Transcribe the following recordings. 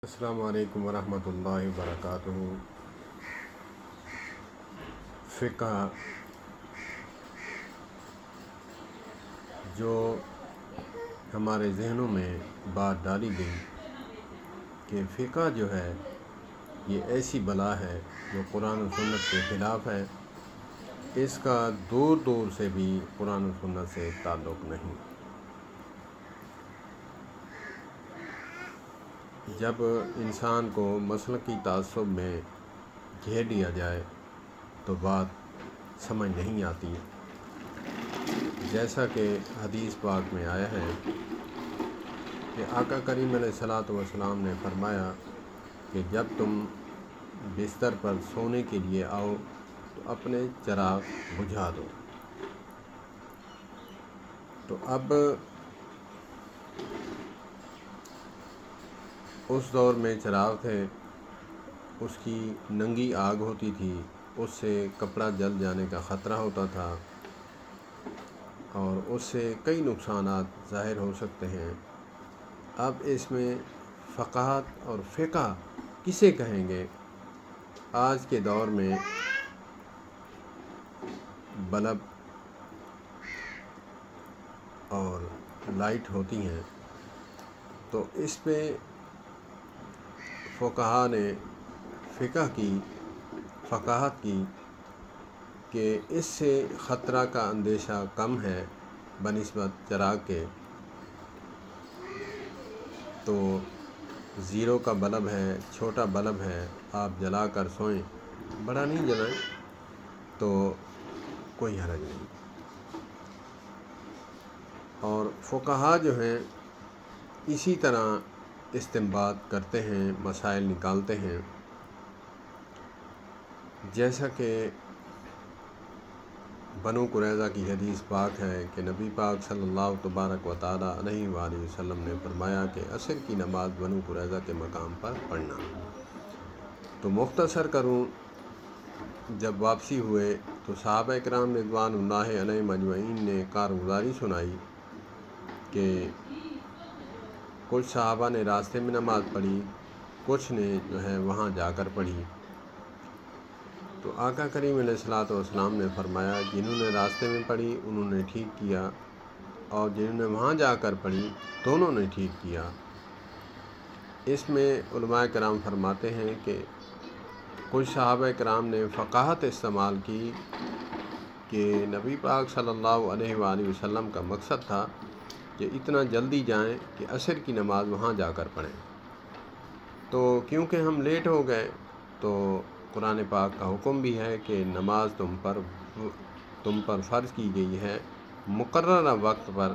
السلام علیکم ورحمۃ اللہ وبرکاتہ۔ فقہ جو ہمارے ذہنوں میں بات ڈالی گئی کہ فقہ جو ہے یہ ایسی بلا ہے جو قرآن و سنت کے خلاف ہے، اس کا دور دور سے بھی قرآن و سنت سے تعلق نہیں۔ جب انسان کو مسلکی تعصب میں گھیر لیا جائے تو بات سمجھ نہیں آتی، جیسا کہ حدیث پاک میں آیا ہے کہ آقا کریم علیہ الصلوۃ والسلام نے فرمایا کہ جب تم بستر پر سونے کے لیے آؤ تو اپنے چراغ بجھا دو۔ تو اب اس دور میں چراغ تھے، اس کی ننگی آگ ہوتی تھی، اس سے کپڑا جل جانے کا خطرہ ہوتا تھا اور اس سے کئی نقصانات ظاہر ہو سکتے ہیں۔ اب اس میں فقاہت اور فقہ کسے کہیں گے؟ آج کے دور میں بلب اور لائٹ ہوتی ہیں، تو اس پہ فقہا نے فقاہت کی کہ اس سے خطرہ کا اندیشہ کم ہے بنسبت چراغ کے۔ تو زیرو کا بلب ہے، چھوٹا بلب ہے، آپ جلا کر سوئیں، بڑا نہیں جلائیں تو کوئی حرج نہیں۔ اور فقہا جو ہیں اسی طرح استنباط کرتے ہیں، مسائل نکالتے ہیں، جیسا کہ بنو قریظہ کی حدیث پاک ہے کہ نبی پاک صلی اللہ تبارک و تعالیٰ علیہ وآلہ وسلم نے فرمایا کہ عصر کی نماز بنو قریظہ کے مقام پر پڑھنا۔ تو مختصر کروں، جب واپسی ہوئے تو صحابہ اکرام رضوان اللہ علیہم اجمعین نے کارگزاری سنائی کہ کچھ صحابہ نے راستے میں نماز پڑھی، کچھ نے جو ہے وہاں جا کر پڑھی۔ تو آقا کریم علیہ الصلوۃ والسلام نے فرمایا جنہوں نے راستے میں پڑھی انہوں نے ٹھیک کیا، اور جنہوں نے وہاں جا کر پڑھی دونوں نے ٹھیک کیا۔ اس میں علماء کرام فرماتے ہیں کہ کچھ صحابہ کرام نے فقاہت استعمال کی کہ نبی پاک صلی اللہ علیہ وآلہ وسلم کا مقصد تھا کہ اتنا جلدی جائیں کہ عصر کی نماز وہاں جا کر پڑھیں۔ تو کیونکہ ہم لیٹ ہو گئے تو قرآن پاک کا حکم بھی ہے کہ نماز تم پر فرض کی گئی ہے، مقررہ وقت پر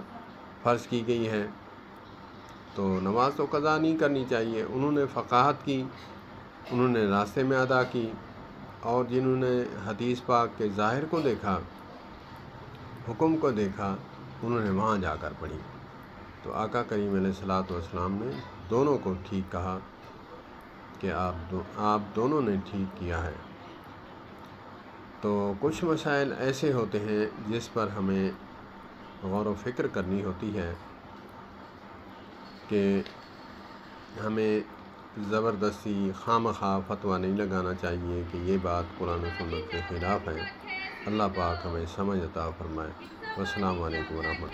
فرض کی گئی ہے، تو نماز تو قضا نہیں کرنی چاہیے۔ انہوں نے فقاہت کی، انہوں نے راستے میں ادا کی، اور جنہوں نے حدیث پاک کے ظاہر کو دیکھا، حکم کو دیکھا، انہوں نے وہاں جا کر پڑھی۔ تو آقا کریم علیہ الصلوۃ والسلام نے دونوں کو ٹھیک کہا کہ آپ دونوں نے ٹھیک کیا ہے۔ تو کچھ مسائل ایسے ہوتے ہیں جس پر ہمیں غور و فکر کرنی ہوتی ہے کہ ہمیں زبردستی خواہ فتویٰ نہیں لگانا چاہیے کہ یہ بات قرآن و سنت کے خلاف ہے۔ اللہ پاک ہمیں سمجھ عطا فرمائے۔ والسلام علیکم ورحمۃ اللہ۔